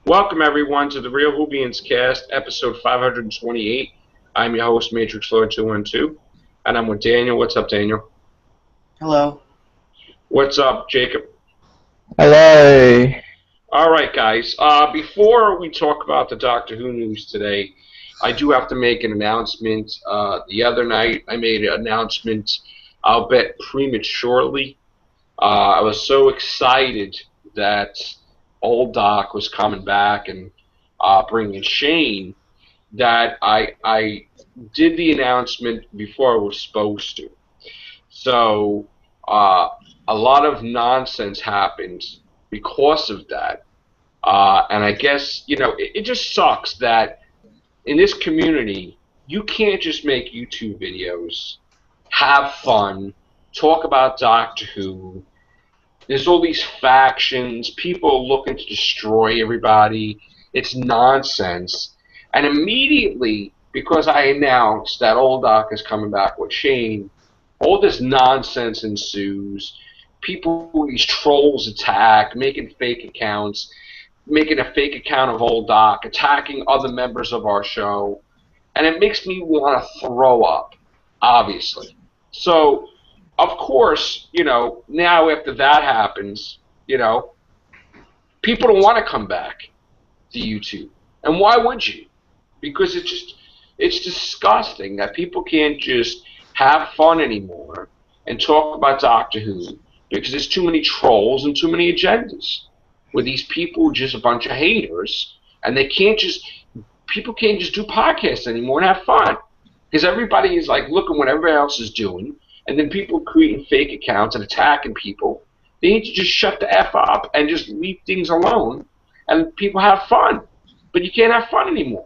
Welcome, everyone, to the Real Whovians cast, episode 528. I'm your host, Matrix Lord 212, and I'm with Daniel. What's up, Daniel? Hello. What's up, Jacob? Hello. All right, guys. Before we talk about the Doctor Who news today, I do have to make an announcement. The other night, I made an announcement, I'll bet prematurely. I was so excited that old Doc was coming back and bringing Shane that I did the announcement before I was supposed to. So a lot of nonsense happened because of that. And I guess, it just sucks that in this community, you can't just make YouTube videos, have fun, talk about Doctor Who. There's all these factions, people looking to destroy everybody. It's nonsense. And immediately, because I announced that old Doc is coming back with Shane, all this nonsense ensues. People, these trolls attack, making fake accounts, making a fake account of old Doc, attacking other members of our show. And it makes me want to throw up, obviously. So, of course, now after that happens, people don't want to come back to YouTube. And why would you? Because it's disgusting that people can't just have fun anymore and talk about Doctor Who because there's too many trolls and too many agendas. Where these people are just a bunch of haters and people can't just do podcasts anymore and have fun. Because everybody is like looking what everybody else is doing, and then people creating fake accounts and attacking people. They need to just shut the F up and just leave things alone, and people have fun. But you can't have fun anymore.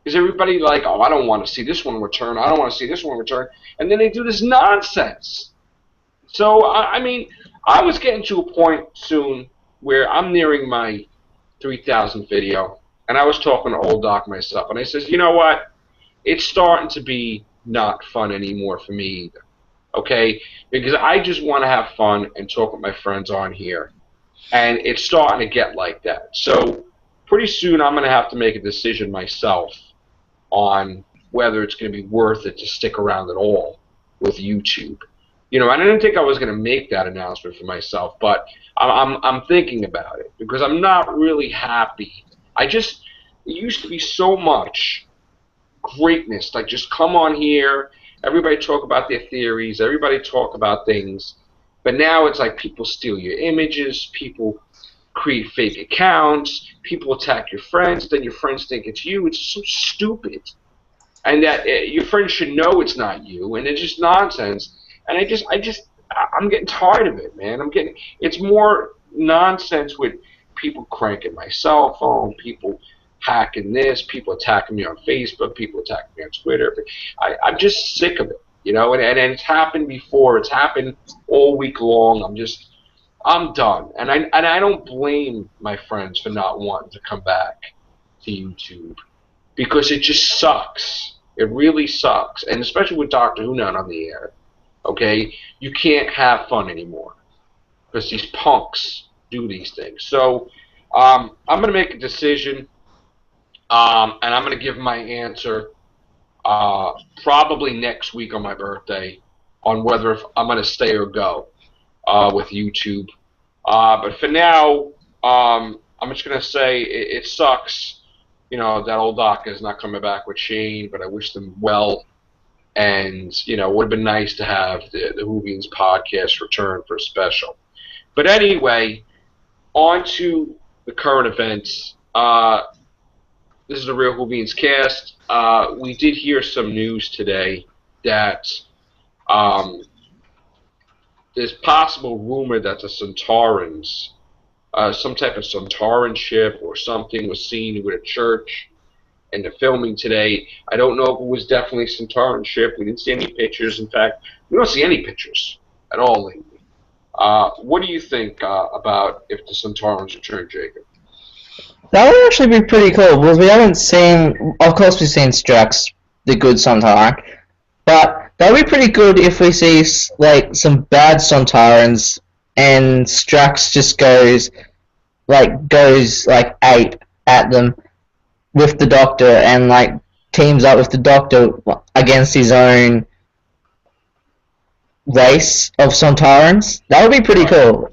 Because everybody like, oh, I don't want to see this one return, I don't want to see this one return, and then they do this nonsense. So, I was getting to a point soon where I'm nearing my 3,000 video, and I was talking to old Doc myself, and I says, you know what? It's starting to be not fun anymore for me either, okay? Because I just want to have fun and talk with my friends on here, and it's starting to get like that. So pretty soon I'm going to have to make a decision myself on whether it's going to be worth it to stick around at all with YouTube. I didn't think I was going to make that announcement for myself, but I'm thinking about it because I'm not really happy. It used to be so much greatness, like just come on here, everybody talk about their theories, everybody talk about things, but now it's like people steal your images, people create fake accounts, people attack your friends, then your friends think it's you. It's so stupid. And that your friends should know it's not you, and it's just nonsense. And I'm getting tired of it, man. It's more nonsense with people cranking my cell phone, people hacking this, people attacking me on Facebook, people attacking me on Twitter. I'm just sick of it, and it's happened before. It's happened all week long. I'm done. And I don't blame my friends for not wanting to come back to YouTube because it just sucks. It really sucks. And especially with Doctor Who not on the air. Okay, you can't have fun anymore because these punks do these things. So I'm going to make a decision, and I'm going to give my answer probably next week on my birthday on whether if I'm going to stay or go with YouTube. But for now, I'm just going to say it sucks, that old Doc is not coming back with Shane, but I wish them well. And, it would have been nice to have the Whovians podcast return for a special. But anyway, on to the current events. This is the Real Whovians cast. We did hear some news today that there's possible rumor that the Centaurans, some type of Centauran ship or something was seen with a church. And the filming today, I don't know if it was definitely a Centauran ship. We didn't see any pictures. In fact, we don't see any pictures at all lately. What do you think about if the Centaurans return, Jacob? That would actually be pretty cool because we haven't seen. Of course, we've seen Strax, the good Centaur, but that would be pretty good if we see like some bad Centaurans and Strax just goes like ape at them with the Doctor and like teams up with the Doctor against his own race of Sontarans. That would be pretty cool.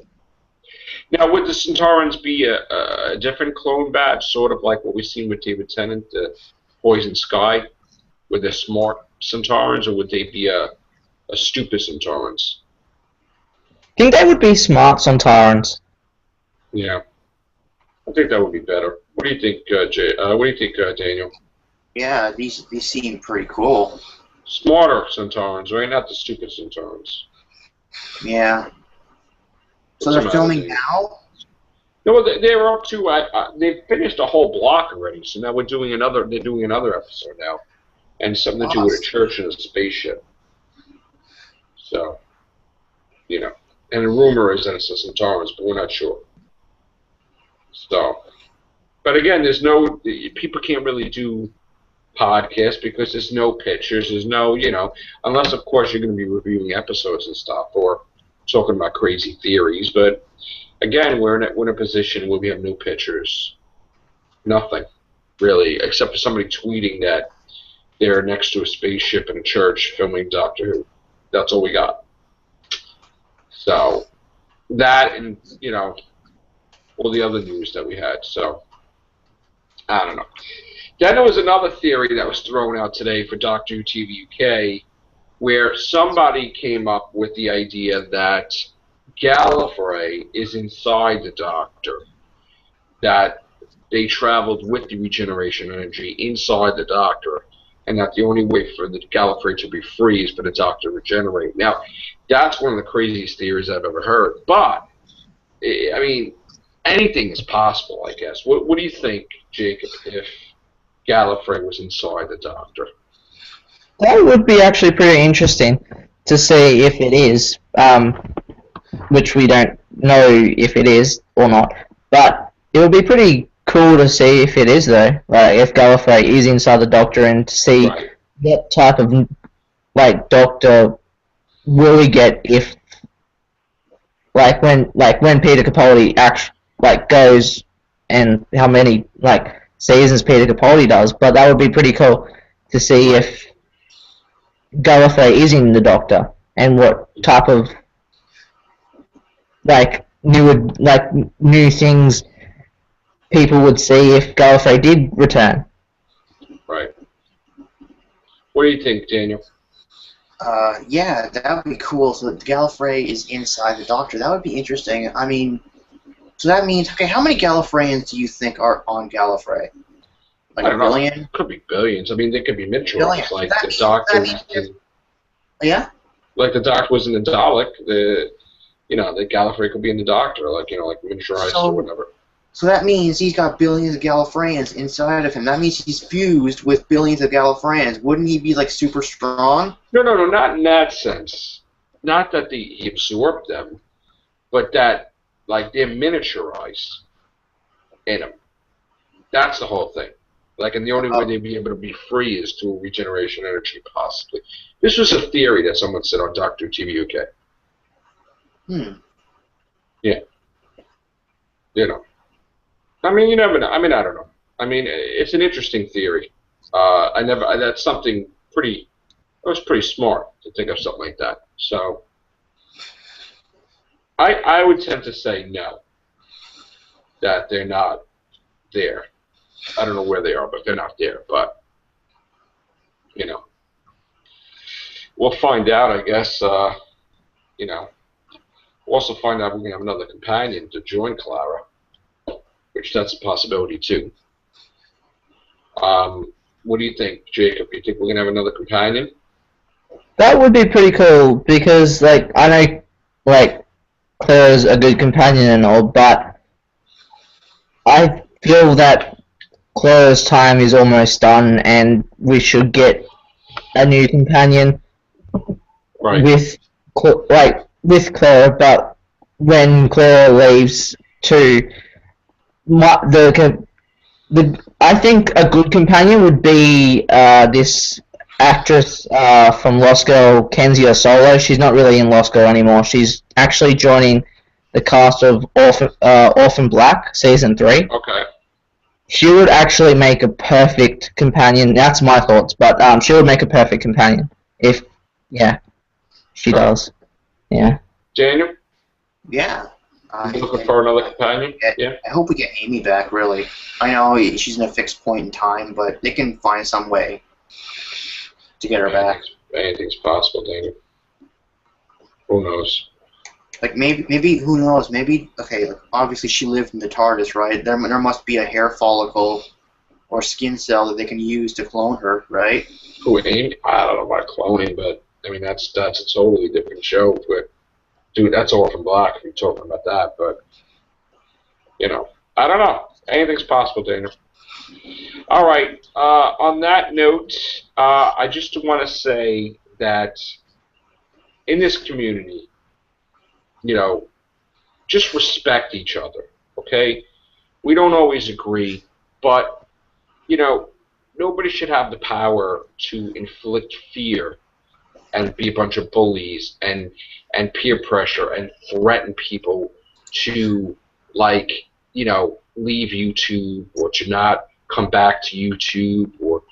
Now, would the Centaurans be a different clone batch, sort of like what we've seen with David Tennant, the Poison Sky, with the smart Centaurans, or would they be a stupid Centaurans? I think they would be smart Sontarans. Yeah, I think that would be better. What do you think, what do you think, Daniel? Yeah, these seem pretty cool. Smarter Centaurans, right? Not the stupid Centaurans. Yeah. So they're filming now? No, they were up to. They've finished a whole block already, so now we're doing another. They're doing another episode now, and something to do with a church and a spaceship. So, you know, and the rumor is that it's the Centaurans, but we're not sure. So, but again, there's no. People can't really do podcasts because there's no pictures. There's no, unless of course you're going to be reviewing episodes and stuff or talking about crazy theories. But again, we're in a position where we have no pictures, nothing really, except for somebody tweeting that they're next to a spaceship in a church filming Doctor Who. That's all we got. So that, and all the other news that we had. So I don't know. Then there was another theory that was thrown out today for Doctor Who TV UK, where somebody came up with the idea that Gallifrey is inside the Doctor, that they traveled with the regeneration energy inside the Doctor, and that the only way for the Gallifrey to be free is for the Doctor to regenerate. Now, that's one of the craziest theories I've ever heard, but, I mean, anything is possible, I guess. What do you think, Jacob, if Gallifrey was inside the Doctor? That would be actually pretty interesting to see if it is, which we don't know if it is or not. But it would be pretty cool to see if it is, though. Like if Gallifrey is inside the Doctor, and to see what type of Doctor will we get if when Peter Capaldi goes, and how many seasons Peter Capaldi does. But that would be pretty cool to see if Gallifrey is in the Doctor, and what type of new things people would see if Gallifrey did return. Right. What do you think, Daniel? Yeah, that would be cool. So that Gallifrey is inside the Doctor. That would be interesting. I mean, so that means, okay, how many Gallifreyans do you think are on Gallifrey? Like a billion? It could be billions. I mean, they could be miniaturized, like the Doctor. Yeah? Like the Doctor was in the Dalek, the Gallifrey could be in the Doctor, like miniaturized or whatever. So that means he's got billions of Gallifreyans inside of him. That means he's fused with billions of Gallifreyans. Wouldn't he be super strong? No, not in that sense. Not that he absorbed them, but that they're miniaturized in him. That's the whole thing. And the only way they'd be able to be free is through regeneration energy, possibly. This was a theory that someone said on Doctor Who TV UK. Yeah. I mean, you never know. I mean, I don't know. I mean, it's an interesting theory. That's something pretty. It was pretty smart to think of something like that. So, I would tend to say no. That they're not there. I don't know where they are, but they're not there. But we'll find out. I guess. We'll also find out if we can have another companion to join Clara, which that's a possibility too. What do you think, Jacob? You think we're gonna have another companion? That would be pretty cool because, I know, Claire's a good companion and all, but I feel that Claire's time is almost done, and we should get a new companion with Claire. But when Claire leaves too, I think a good companion would be this actress from Lost Girl, Kenzie Solo. She's not really in Lost Girl anymore. She's actually joining the cast of Orphan Black season 3. Okay. she would actually make a perfect companion. That's my thoughts, but she would make a perfect companion if, yeah, she Okay. does. Yeah. Daniel, Yeah. you looking for another companion? Yeah. I hope we get Amy back, really. I know she's in a fixed point in time, but they can find some way to get her back. Anything's possible, Daniel. Who knows? Like, maybe who knows? Maybe, okay, like, obviously she lived in the TARDIS, right? There must be a hair follicle or skin cell that they can use to clone her, right? Who, Amy? I don't know about cloning, but I mean that's a totally different show. But dude, that's Orphan Black. If you're talking about that, but you know, I don't know. Anything's possible, Daniel. All right. On that note, I just want to say that in this community, you know, just respect each other. Okay, we don't always agree, but you know, nobody should have the power to inflict fear and be a bunch of bullies and peer pressure and threaten people to, like, you know, leave YouTube or to not come back to YouTube or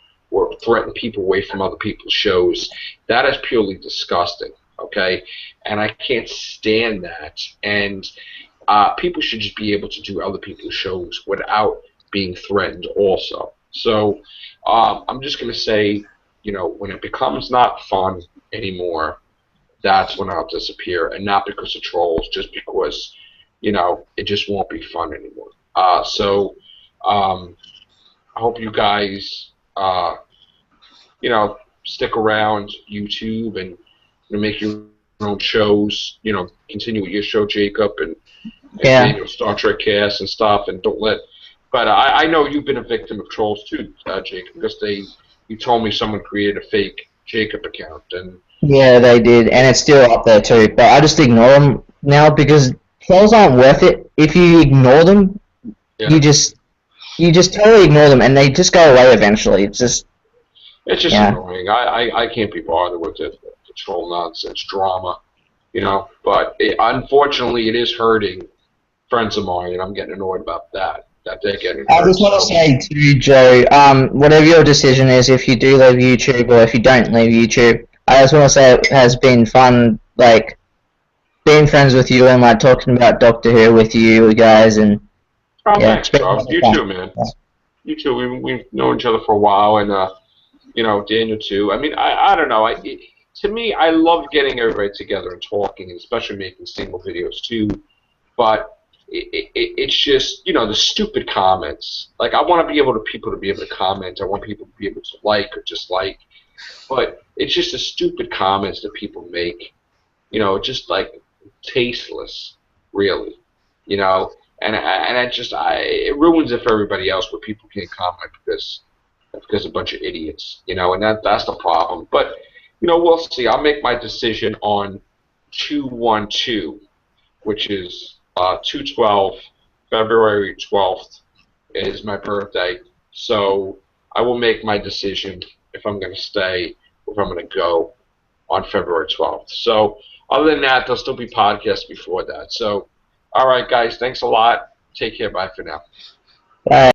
threaten people away from other people's shows. That is purely disgusting. Okay, and I can't stand that. And people should just be able to do other people's shows without being threatened also. So I'm just going to say, you know, when it becomes not fun anymore, that's when I'll disappear, and not because of trolls, just because, you know, it just won't be fun anymore. So I hope you guys, you know, stick around YouTube and, you know, make your own shows. You know, continue with your show, Jacob, and Yeah. Daniel, Star Trek cast and stuff, and don't let. But I know you've been a victim of trolls too, Jacob, because you told me someone created a fake Jacob account, and Yeah, they did, and it's still up there too. But I just ignore them now because trolls aren't worth it. If you ignore them, yeah, you just totally ignore them, and they just go away eventually. It's just yeah. annoying. I can't be bothered with the troll nonsense drama, you know. But unfortunately, it is hurting friends of mine, and I'm getting annoyed about that. That they're getting I hurt. just want to So, say to Joe, whatever your decision is, if you do leave YouTube or if you don't leave YouTube, I just want to say it has been fun, like being friends with you and like talking about Doctor Who with you guys, and oh, yeah, thanks, bro. You too, man. You too. We've known each other for a while, and you know, Daniel too. I mean, I don't know. To me, I love getting everybody together and talking, and especially making single videos too. But it's just, you know, the stupid comments. Like, I want to be able to people to be able to comment. I want people to be able to like or dislike. But it's just the stupid comments that people make. You know, just like tasteless, really. You know, and it ruins it for everybody else where people can't comment because a bunch of idiots. You know, and that's the problem. But you know, we'll see. I'll make my decision on 2/12, which is 2/12, February 12th is my birthday. So I will make my decision if I'm going to stay or if I'm going to go on February 12th. So other than that, there'll still be podcasts before that. So, all right, guys, thanks a lot. Take care. Bye for now. Bye.